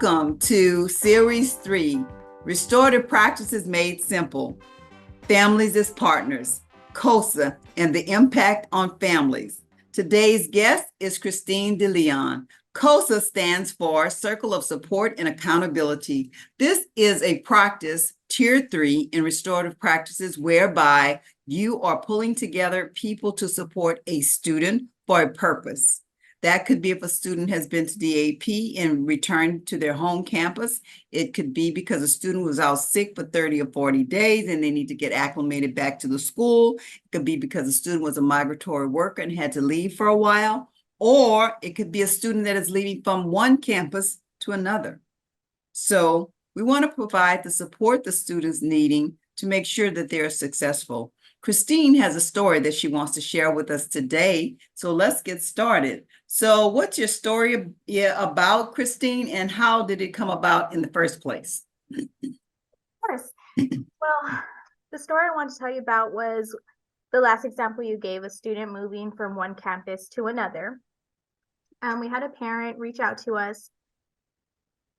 Welcome to Series 3, Restorative Practices Made Simple, Families as Partners, COSA, and the Impact on Families. Today's guest is Christine DeLeon. COSA stands for Circle of Support and Accountability. This is a practice, Tier 3 in restorative practices, whereby you are pulling together people to support a student for a purpose. That could be if a student has been to DAP and returned to their home campus. It could be because a student was out sick for 30 or 40 days and they need to get acclimated back to the school. It could be because a student was a migratory worker and had to leave for a while. Or it could be a student that is leaving from one campus to another. So we want to provide the support the students needing to make sure that they're successful. Christine has a story that she wants to share with us today. So let's get started. So what's your story about, Christine, and how did it come about in the first place? Of course. Well, the story I wanted to tell you about was the last example you gave, a student moving from one campus to another. We had a parent reach out to us,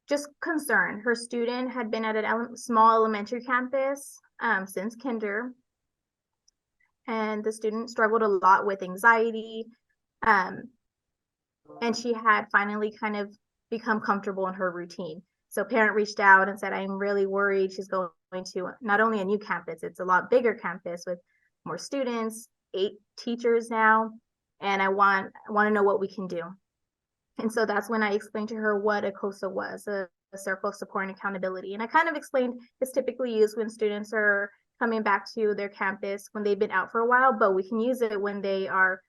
just concerned. Her student had been at a small elementary campus since kinder, and the student struggled a lot with anxiety, and she had finally kind of become comfortable in her routine. So parent reached out and said, I'm really worried. She's going to not only a new campus, it's a lot bigger campus with more students, 8 teachers now, and I want to know what we can do. And so that's when I explained to her what a COSA was, a circle of support and accountability. And I kind of explained it's typically used when students are coming back to their campus when they've been out for a while, but we can use it when they are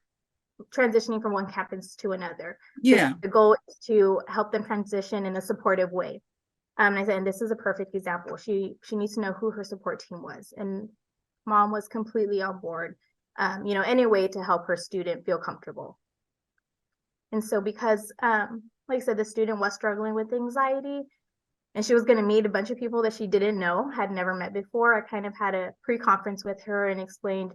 transitioning from one campus to another. Yeah. The goal is to help them transition in a supportive way. And I said, and this is a perfect example. She needs to know who her support team was. And mom was completely on board, any way to help her student feel comfortable. And so because, like I said, the student was struggling with anxiety and she was going to meet a bunch of people that she didn't know, had never met before, I kind of had a pre-conference with her and explained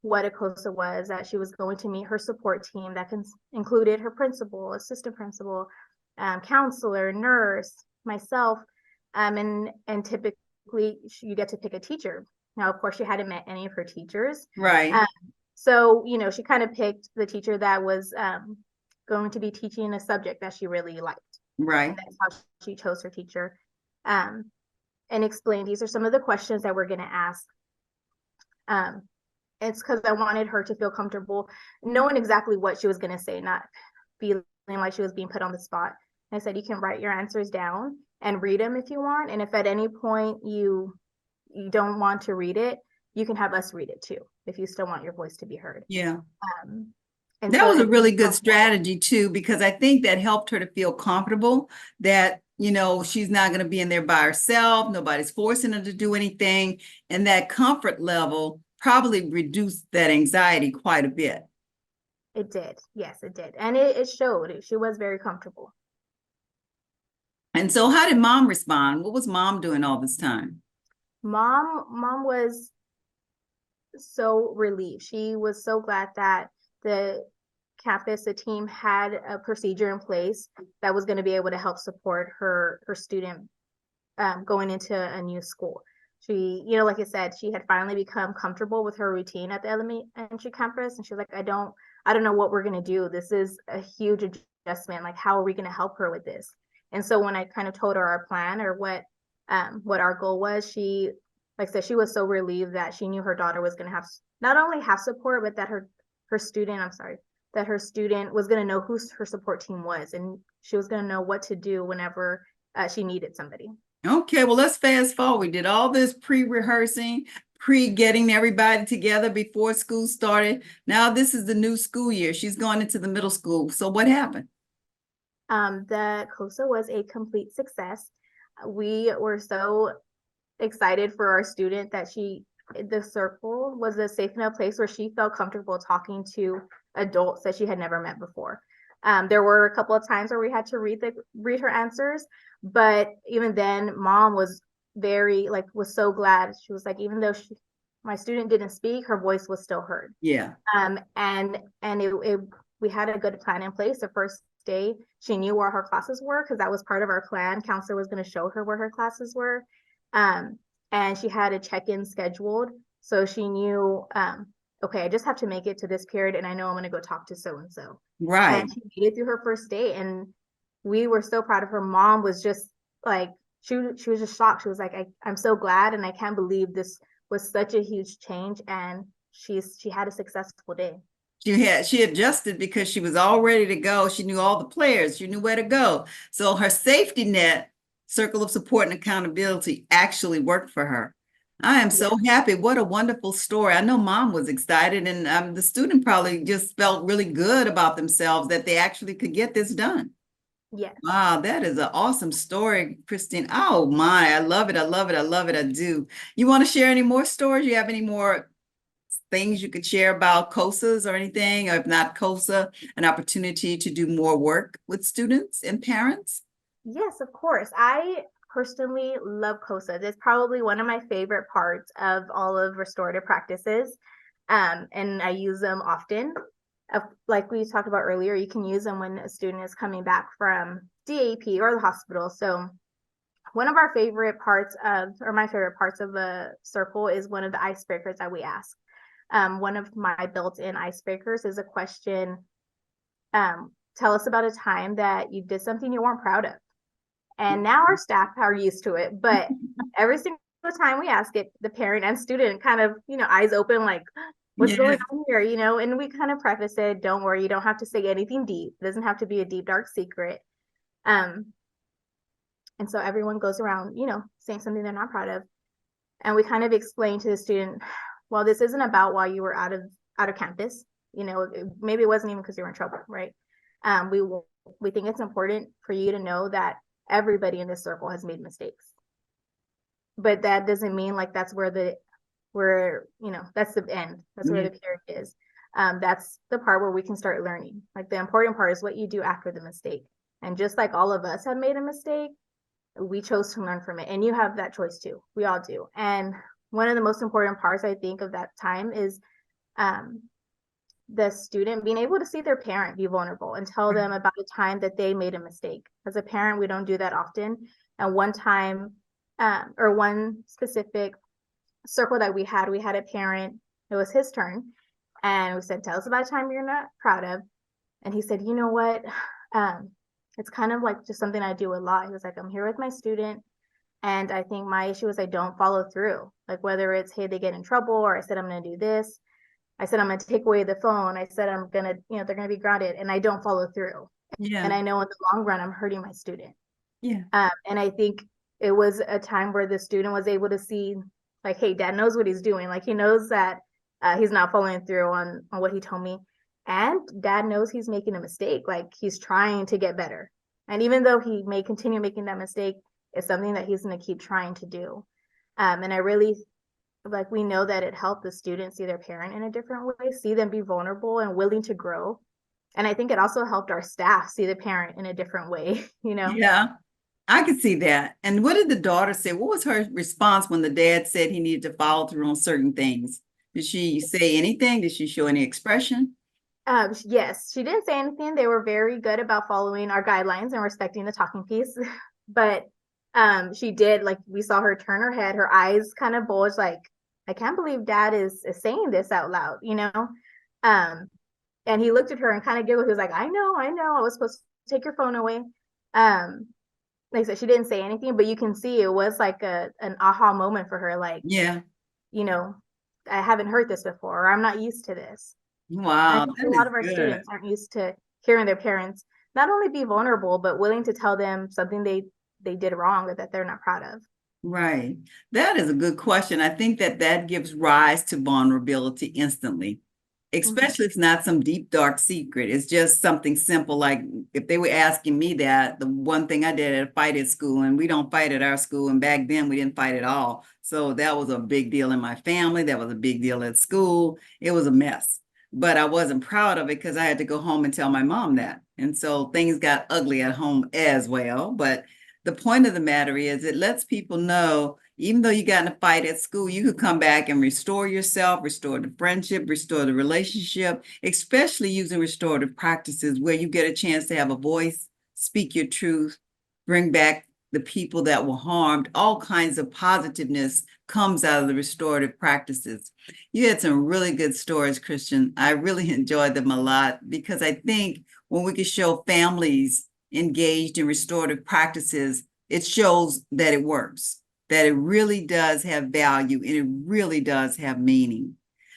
what a COSA was, that she was going to meet her support team that included her principal, assistant principal, counselor, nurse, myself, and typically you get to pick a teacher. Now, of course, she hadn't met any of her teachers. Right. So, she kind of picked the teacher that was going to be teaching a subject that she really liked. Right. And that's how she chose her teacher, and explained these are some of the questions that we're going to ask. It's because I wanted her to feel comfortable knowing exactly what she was going to say, not feeling like she was being put on the spot. And I said, you can write your answers down and read them if you want. And if at any point you don't want to read it, you can have us read it too, if you still want your voice to be heard. Yeah. And that was a really good strategy too, because I think that helped her to feel comfortable that, she's not going to be in there by herself. Nobody's forcing her to do anything. And that comfort level probably reduced that anxiety quite a bit. It did. Yes, it did. And it showed. She was very comfortable. And so how did mom respond? What was mom doing all this time? Mom was so relieved. She was so glad that the campus, the team had a procedure in place that was going to be able to help support her student going into a new school. She, like I said, she had finally become comfortable with her routine at the elementary campus, and she was like, I don't know what we're going to do. This is a huge adjustment. Like, how are we going to help her with this? And so when I kind of told her our plan or what our goal was, she, like I said, she was so relieved that she knew her daughter was going to have not only have support, but that her student was going to know who her support team was, and she was going to know what to do whenever she needed somebody. Okay, well, let's fast forward. We did all this pre-rehearsing, getting everybody together before school started. Now this is the new school year. She's going into the middle school. So what happened? The COSA was a complete success. We were so excited for our student that the circle was a safe enough place where she felt comfortable talking to adults that she had never met before. There were a couple of times where we had to read her answers, but even then, mom was was so glad. She was like, even though my student didn't speak, her voice was still heard. Yeah. And we had a good plan in place. The first day, she knew where her classes were because that was part of our plan. Counselor was going to show her where her classes were. And she had a check-in scheduled. So she knew, okay, I just have to make it to this period and I know I'm going to go talk to so-and-so. Right. And she made it through her first day. And we were so proud of her. Mom was just like, she was just shocked. She was like, I'm so glad. And I can't believe this was such a huge change. And she had a successful day. She adjusted because she was all ready to go. She knew all the players. She knew where to go. So her safety net, circle of support and accountability actually worked for her. I am so happy. What a wonderful story. I know mom was excited and the student probably just felt really good about themselves that they actually could get this done. Yes. Wow, that is an awesome story, Christine. Oh my, I love it. I love it. I love it. I do. You want to share any more stories? You have any more things you could share about COSAs or anything? Or if not COSA, an opportunity to do more work with students and parents? Yes, of course. I personally love COSA. It's probably one of my favorite parts of all of restorative practices. And I use them often. Like we talked about earlier, you can use them when a student is coming back from DAP or the hospital. So one of our favorite parts of, or my favorite parts of a circle is one of the icebreakers that we ask. One of my built-in icebreakers is a question, tell us about a time that you did something you weren't proud of. And now our staff are used to it, but every single time we ask it, the parent and student kind of, eyes open, like, what's going on here, and we kind of preface it, don't worry, you don't have to say anything deep. It doesn't have to be a deep, dark secret. And so everyone goes around, saying something they're not proud of. And we kind of explain to the student, well, this isn't about why you were out of campus. Maybe it wasn't even because you were in trouble, right? We think it's important for you to know that everybody in this circle has made mistakes. But that doesn't mean like that's where that's the end. That's where the period is. That's the part where we can start learning. Like the important part is what you do after the mistake. And just like all of us have made a mistake, we chose to learn from it. And you have that choice too. We all do. And one of the most important parts, I think, of that time is the student being able to see their parent be vulnerable and tell them about a time that they made a mistake. As a parent, we don't do that often. And one time, or one specific circle that we had a parent, it was his turn. And we said, tell us about a time you're not proud of. And he said, you know what? It's kind of like just something I do a lot. He was like, I'm here with my student. And I think my issue is I don't follow through. Like whether it's, hey, they get in trouble, or I said, I'm going to do this. I said, I'm going to take away the phone. I said, I'm going to, they're going to be grounded, and I don't follow through. Yeah. And I know in the long run, I'm hurting my student. Yeah. And I think it was a time where the student was able to see like, hey, dad knows what he's doing. Like he knows that he's not following through on what he told me. And dad knows he's making a mistake. Like he's trying to get better. And even though he may continue making that mistake, it's something that he's going to keep trying to do. And I really, like, we know that it helped the students see their parent in a different way, see them be vulnerable and willing to grow. And I think it also helped our staff see the parent in a different way, Yeah, I could see that. And what did the daughter say? What was her response when the dad said he needed to follow through on certain things? Did she say anything? Did she show any expression? Yes, she didn't say anything. They were very good about following our guidelines and respecting the talking piece. But she did, like, we saw her turn her head, her eyes kind of bulged, like, I can't believe dad is saying this out loud, and he looked at her and kind of giggled. He was like, I know, I was supposed to take your phone away. Like I said, she didn't say anything, but you can see it was like an aha moment for her. Like, yeah, I haven't heard this before, or I'm not used to this. Wow. I think a lot of our students aren't used to hearing their parents not only be vulnerable, but willing to tell them something they did wrong or that they're not proud of. Right. That is a good question. I think that gives rise to vulnerability instantly, especially if it's not some deep, dark secret. It's just something simple. Like if they were asking me that, the one thing I did at a fight at school, and we don't fight at our school. And back then we didn't fight at all. So that was a big deal in my family. That was a big deal at school. It was a mess, but I wasn't proud of it because I had to go home and tell my mom that. And so things got ugly at home as well. But the point of the matter is it lets people know Even though you got in a fight at school, you could come back and restore yourself, restore the friendship, restore the relationship, especially using restorative practices where you get a chance to have a voice, speak your truth, bring back the people that were harmed. All kinds of positiveness comes out of the restorative practices. You had some really good stories, Christian. I really enjoyed them a lot because I think when we can show families engaged in restorative practices, it shows that it works, that it really does have value and it really does have meaning.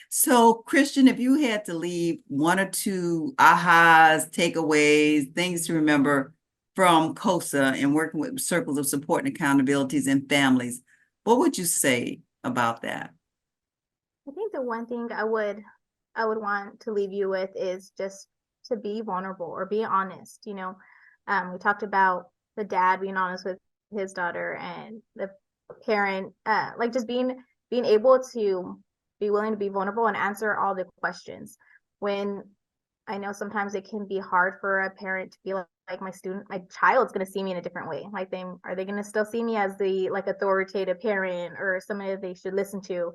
So, Christian, if you had to leave one or two ahas, takeaways, things to remember from COSA and working with circles of support and accountabilities in families, what would you say about that? I think the one thing I would want to leave you with is just to be vulnerable or be honest. We talked about the dad being honest with his daughter and the parent, like just being able to be willing to be vulnerable and answer all the questions. When I know sometimes it can be hard for a parent to be like my child's going to see me in a different way. Like are they going to still see me as the like authoritative parent or somebody that they should listen to?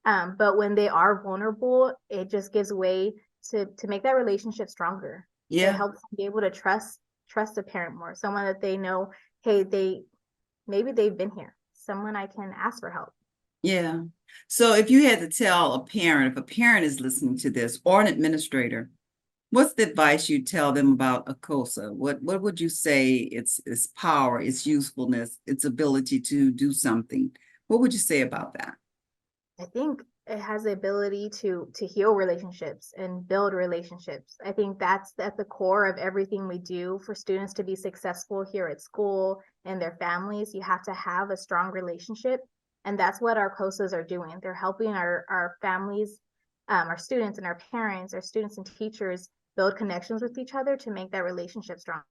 But when they are vulnerable, it just gives way to make that relationship stronger. It helps them be able to trust a parent more, someone that they know, hey, maybe they've been here, someone I can ask for help. Yeah. So if you had to tell a parent, if a parent is listening to this or an administrator, what's the advice you tell them about a COSA? What would you say its power, its usefulness, its ability to do something? What would you say about that? I think it has the ability to heal relationships and build relationships. I think that's at the core of everything we do for students to be successful here at school and their families. You have to have a strong relationship. And that's what our COSAs are doing. They're helping our families, our students and our parents, our students and teachers build connections with each other to make that relationship stronger.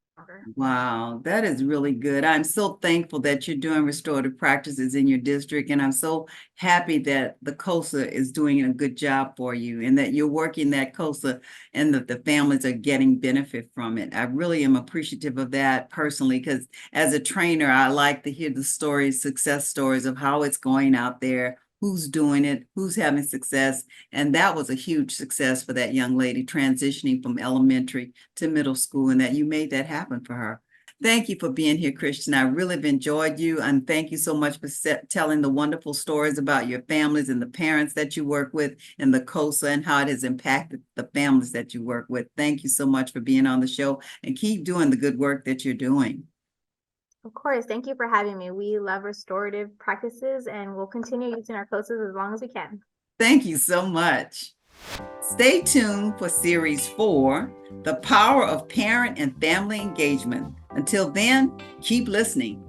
Wow, that is really good. I'm so thankful that you're doing restorative practices in your district, and I'm so happy that the COSA is doing a good job for you and that you're working that COSA and that the families are getting benefit from it. I really am appreciative of that personally because as a trainer, I like to hear the stories, success stories of how it's going out there, who's doing it, who's having success. And that was a huge success for that young lady transitioning from elementary to middle school and that you made that happen for her. Thank you for being here, Christian. I really have enjoyed you. And thank you so much for telling the wonderful stories about your families and the parents that you work with and the COSA and how it has impacted the families that you work with. Thank you so much for being on the show and keep doing the good work that you're doing. Of course. Thank you for having me. We love restorative practices and we'll continue using our COSAs as long as we can. Thank you so much. Stay tuned for Series 4, The Power of Parent and Family Engagement. Until then, keep listening.